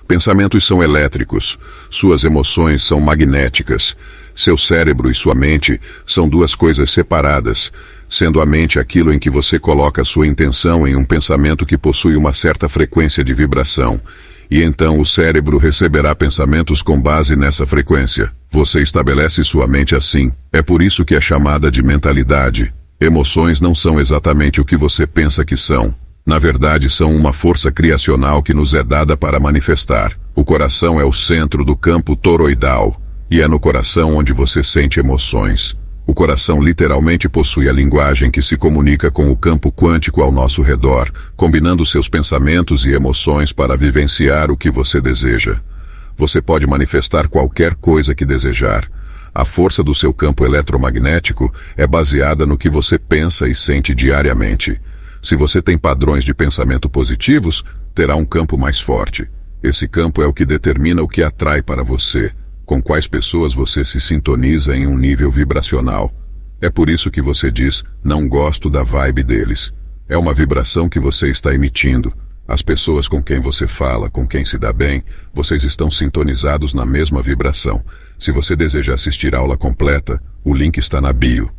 Pensamentos são elétricos, suas emoções são magnéticas. Seu cérebro e sua mente são duas coisas separadas, sendo a mente aquilo em que você coloca sua intenção em um pensamento que possui uma certa frequência de vibração, e então o cérebro receberá pensamentos com base nessa frequência. Você estabelece sua mente assim. É por isso que é chamada de mentalidade. Emoções não são exatamente o que você pensa que são. Na verdade, são uma força criacional que nos é dada para manifestar. O coração é o centro do campo toroidal, e é no coração onde você sente emoções. O coração literalmente possui a linguagem que se comunica com o campo quântico ao nosso redor, combinando seus pensamentos e emoções para vivenciar o que você deseja. Você pode manifestar qualquer coisa que desejar. A força do seu campo eletromagnético é baseada no que você pensa e sente diariamente. Se você tem padrões de pensamento positivos, terá um campo mais forte. Esse campo é o que determina o que atrai para você, com quais pessoas você se sintoniza em um nível vibracional. É por isso que você diz, não gosto da vibe deles. É uma vibração que você está emitindo. As pessoas com quem você fala, com quem se dá bem, vocês estão sintonizados na mesma vibração. Se você deseja assistir a aula completa, o link está na bio.